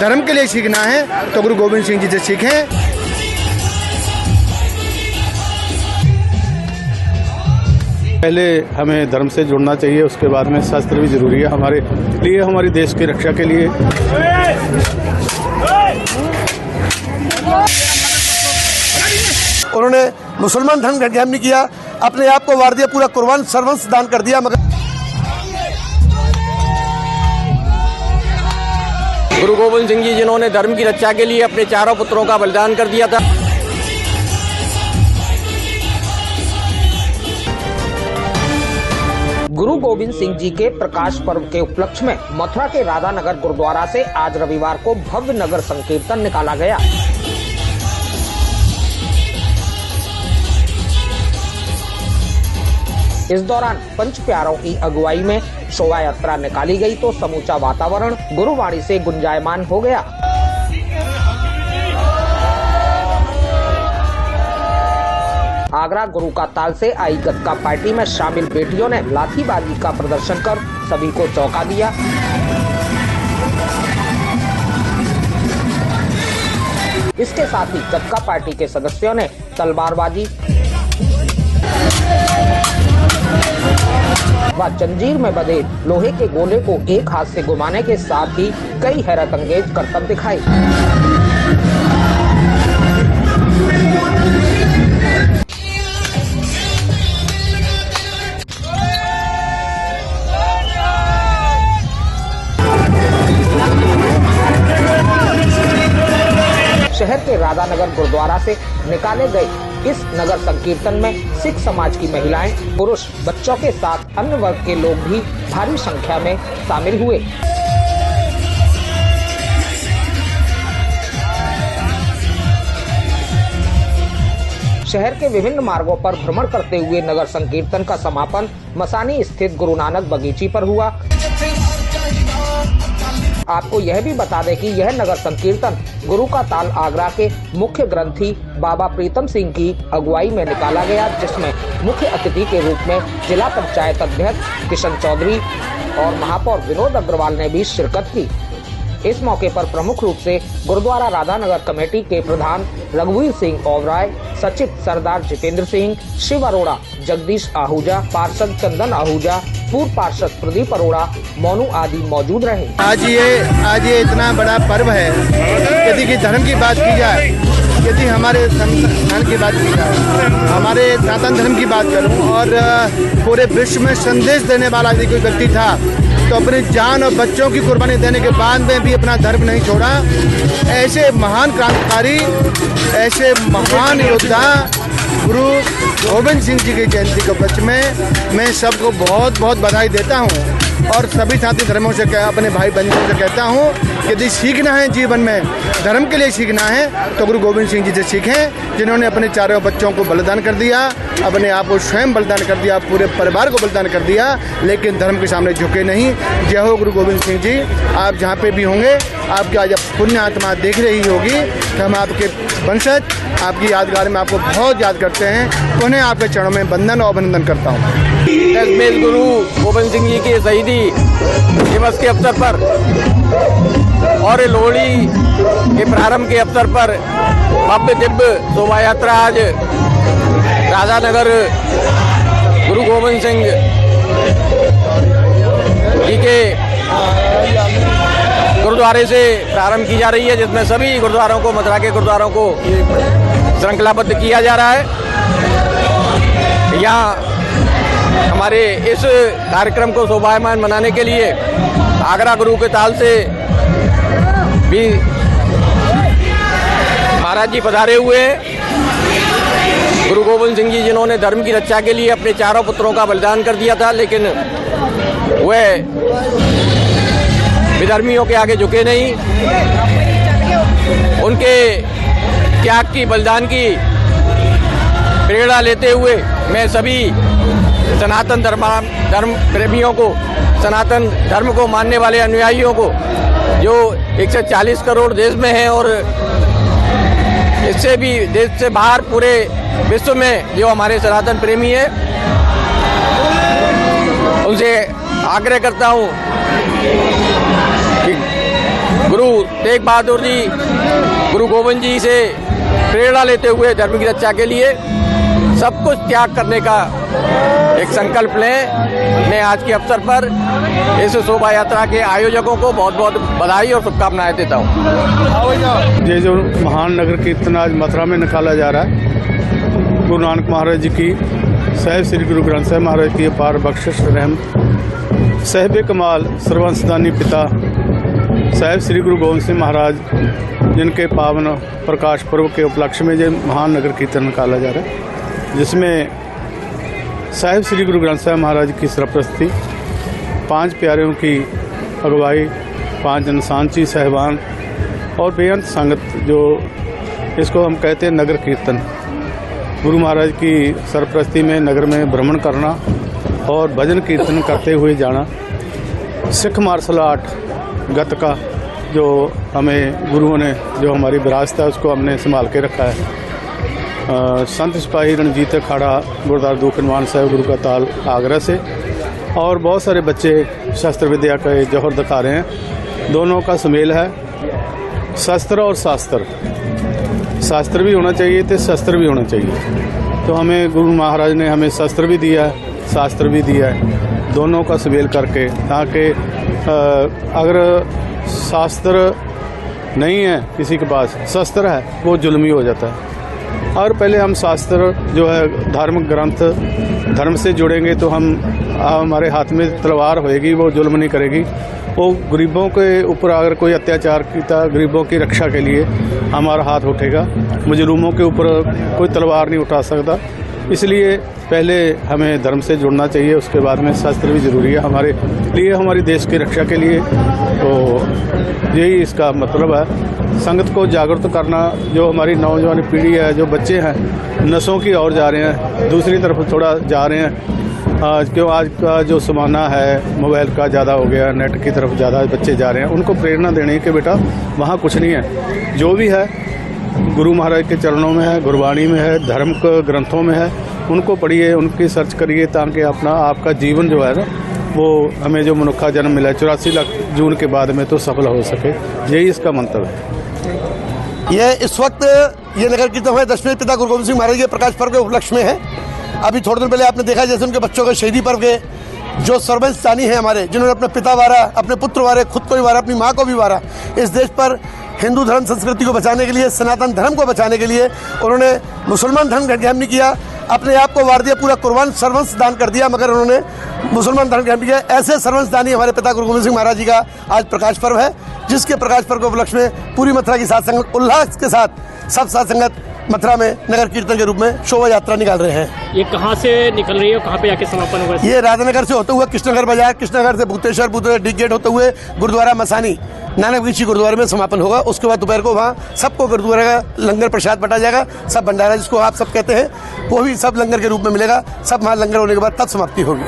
धर्म के लिए सीखना है तो गुरु गोविंद सिंह जी से सीखें। पहले हमें धर्म से जुड़ना चाहिए, उसके बाद में शास्त्र भी जरूरी है हमारे लिए, हमारे देश की रक्षा के लिए। उन्होंने मुसलमान धर्म का ज्ञान नहीं किया, अपने आप को वार दिया, पूरा कुर्बान सर्वंस दान कर दिया। मगर गुरु गोविंद सिंह जी जिन्होंने धर्म की रक्षा के लिए अपने चारों पुत्रों का बलिदान कर दिया था। गुरु गोविंद सिंह जी के प्रकाश पर्व के उपलक्ष्य में मथुरा के राधानगर गुरुद्वारा से आज रविवार को भव्य नगर संकीर्तन निकाला गया। इस दौरान पंच प्यारों की अगुवाई में शोभा यात्रा निकाली गई तो समूचा वातावरण गुरुवाणी से गुंजायमान हो गया। आगरा गुरु का ताल से आई गतका पार्टी में शामिल बेटियों ने लाठीबाजी का प्रदर्शन कर सभी को चौंका दिया। इसके साथ ही गतका पार्टी के सदस्यों ने तलवारबाजी व जंजीर में बंधे लोहे के गोले को एक हाथ से घुमाने के साथ ही कई हैरत अंगेज करतब दिखाए। शहर के राधानगर गुरुद्वारा से निकाले गए इस नगर संकीर्तन में सिख समाज की महिलाएं, पुरुष, बच्चों के साथ अन्य वर्ग के लोग भी भारी संख्या में शामिल हुए। शहर के विभिन्न मार्गों पर भ्रमण करते हुए नगर संकीर्तन का समापन मसानी स्थित गुरु नानक बगीची पर हुआ। आपको यह भी बता दें कि यह नगर संकीर्तन गुरु का ताल आगरा के मुख्य ग्रंथी बाबा प्रीतम सिंह की अगुवाई में निकाला गया, जिसमें मुख्य अतिथि के रूप में जिला पंचायत अध्यक्ष किशन चौधरी और महापौर विनोद अग्रवाल ने भी शिरकत की। इस मौके पर प्रमुख रूप से गुरुद्वारा राधानगर कमेटी के प्रधान रघुवीर सिंह ओबराय, सचिव सरदार जितेंद्र सिंह, शिव अरोड़ा, जगदीश आहूजा, पार्षद चंदन आहूजा, पूर्व पार्षद प्रदीप अरोड़ा, मोनू आदि मौजूद रहे। आज ये इतना बड़ा पर्व है। यदि कि धर्म की बात की जाए, यदि हमारे संस्थान की बात की जाए, हमारे सनातन धर्म की बात करूं और पूरे विश्व में संदेश देने वाला यदि कोई व्यक्ति था तो अपनी जान और बच्चों की कुर्बानी देने के बाद में भी अपना धर्म नहीं छोड़ा। ऐसे महान क्रांतिकारी, ऐसे महान योद्धा गुरु गोविंद सिंह जी की जयंती के उपलक्ष्य में मैं सबको बहुत बहुत बधाई देता हूं और सभी साथी धर्मों से अपने भाई बंधुओं से कहता हूं कि यदि सीखना है जीवन में, धर्म के लिए सीखना है तो गुरु गोविंद सिंह जी से सीखें, जिन्होंने अपने चारों बच्चों को बलिदान कर दिया, अपने आप को स्वयं बलिदान कर दिया, पूरे परिवार को बलिदान कर दिया, लेकिन धर्म के सामने झुके नहीं। जय हो गुरु गोविंद सिंह जी। आप जहाँ पे भी होंगे, आपकी आज पुण्य आत्मा देख रही होगी कि हम आपके वंशज, आपकी यादगार में आपको बहुत याद करते हैं। उन्हें आपके चरणों में वंदन और अभिनंदन करता हूँ। दशमेश गुरु गोविंद सिंह जी के शहीदी दिवस के अवसर पर और लोहड़ी के प्रारंभ के अवसर पर भव्य दिव्य शोभा यात्रा आज राधानगर गुरु गोविंद सिंह जी के गुरुद्वारे से प्रारंभ की जा रही है, जिसमें सभी गुरुद्वारों को, मथुरा के गुरुद्वारों को श्रृंखलाबद्ध किया जा रहा है। यहाँ हमारे इस कार्यक्रम को शोभायमान बनाने के लिए आगरा गुरु के ताल से भी महाराज जी पधारे हुए हैं। गुरु गोविंद सिंह जी जिन्होंने धर्म की रक्षा के लिए अपने चारों पुत्रों का बलिदान कर दिया था, लेकिन वह विधर्मियों के आगे झुके नहीं। उनके त्याग की, बलिदान की प्रेरणा लेते हुए मैं सभी सनातन धर्म प्रेमियों को, सनातन धर्म को मानने वाले अनुयायियों को, जो 140 करोड़ देश में हैं और इससे भी देश से बाहर पूरे विश्व में जो हमारे सनातन प्रेमी हैं, उनसे आग्रह करता हूं कि गुरु तेग बहादुर जी, गुरु गोविंद जी से प्रेरणा लेते हुए धर्म की रक्षा के लिए सब कुछ त्याग करने का एक संकल्प लें। मैं आज के अवसर पर इस शोभा यात्रा के आयोजकों को बहुत बहुत बधाई और शुभकामनाएं देता हूँ। ये जो महान नगर कीर्तन आज मथुरा में निकाला जा रहा है, गुरु नानक महाराज जी की साहिब श्री गुरु ग्रंथ साहिब महाराज की अपार बख्शिश रहम, साहिब कमाल सर्वंसदानी पिता साहिब श्री गुरु गोविंद सिंह महाराज जिनके पावन प्रकाश पर्व के उपलक्ष्य में ये महान नगर कीर्तन निकाला जा रहा है, जिसमें साहिब श्री गुरु ग्रंथ साहिब महाराज की सरप्रस्ती, 5 प्यारों की अगुवाई, 5 इंसानची साहिबान और बेअंत संगत, जो इसको हम कहते हैं नगर कीर्तन, गुरु महाराज की सरप्रस्ती में नगर में भ्रमण करना और भजन कीर्तन करते हुए जाना। सिख मार्शल आर्ट गतका जो हमें गुरुओं ने, जो हमारी विरासत है उसको हमने संभाल के रखा है। संत सिपाही रणजीत अखाड़ा गुरुद्वारा दूखनवान साहिब गुरु का ताल आगरा से, और बहुत सारे बच्चे शस्त्र विद्या का जौहर दिखा रहे हैं। दोनों का सुमेल है, शस्त्र और शास्त्र। शास्त्र भी होना चाहिए तो शस्त्र भी होना चाहिए। तो हमें गुरु महाराज ने हमें शस्त्र भी दिया है, शास्त्र भी दिया है, दोनों का सुमेल करके, ताकि अगर शास्त्र नहीं है किसी के पास, शस्त्र है, वो जुल्मी हो जाता है। और पहले हम शास्त्र जो है धार्मिक ग्रंथ, धर्म से जुड़ेंगे तो हमारे हाथ में तलवार होएगी, वो जुल्म नहीं करेगी। वो गरीबों के ऊपर अगर कोई अत्याचार किया, गरीबों की रक्षा के लिए हमारा हाथ उठेगा, मजलूमों के ऊपर कोई तलवार नहीं उठा सकता। इसलिए पहले हमें धर्म से जुड़ना चाहिए, उसके बाद में शास्त्र भी ज़रूरी है हमारे लिए, हमारी देश की रक्षा के लिए। तो यही इसका मतलब है, संगत को जागरूक करना। जो हमारी नौजवान पीढ़ी है, जो बच्चे हैं नशों की ओर जा रहे हैं, दूसरी तरफ थोड़ा जा रहे हैं। क्यों आज का जो ज़माना है मोबाइल का ज़्यादा हो गया, नेट की तरफ ज़्यादा बच्चे जा रहे हैं। उनको प्रेरणा देने कि बेटा वहाँ कुछ नहीं है, जो भी है गुरु महाराज के चरणों में है, गुरबाणी में है, धर्म के ग्रंथों में है, उनको पढ़िए, उनकी सर्च करिए, ताकि अपना आपका जीवन जो है ना, वो हमें जो मनुष्य जन्म मिला है 84 लाख जून के बाद में, तो सफल हो सके। यही इसका मंतव्य है। ये इस वक्त ये नगर कीर्तन है दशमें पिता गुरु गोविंद सिंह महाराज के प्रकाश पर्व के उपलक्ष्य में है। अभी थोड़े दिन पहले आपने देखा जैसे उनके बच्चों के शहीदी पर्व के जो सर्वंसदानी हैं हमारे, जिन्होंने अपने पिता वारा, अपने पुत्र वारे, खुद को भी वारा, अपनी माँ को भी वारा, इस देश पर हिंदू धर्म संस्कृति को बचाने के लिए, सनातन धर्म को बचाने के लिए उन्होंने मुसलमान धर्म का ग्रहण नहीं किया, अपने आप को वार दिया, पूरा कुर्बान सर्वंस दान कर दिया, मगर उन्होंने मुसलमान धर्म ग्रहण किया। ऐसे सर्वंसदानी हमारे पिता गुरु गोविंद सिंह महाराज जी का आज प्रकाश पर्व है, जिसके प्रकाश पर्व के उपलक्ष्य में पूरी मथुरा की साथ संगत उल्लास के साथ सब साथ संगत मथुरा में नगर कीर्तन के रूप में शोभा यात्रा निकाल रहे हैं। ये कहाँ से निकल रही है और कहाँ पे आके समापन होगा? ये राधानगर से होते हुए कृष्णनगर बाजार, कृष्णनगर से भूतेश्वर डिग गेट होते हुए गुरुद्वारा मसानी नानक ऋषि गुरुद्वारे में समापन होगा। उसके बाद दोपहर को वहाँ सबको गुरुद्वारा का लंगर प्रसाद बटा जाएगा, सब भंडारा जिसको आप सब कहते हैं, वो भी सब लंगर के रूप में मिलेगा। सब वहाँ लंगर होने के बाद तब समाप्ति होगी।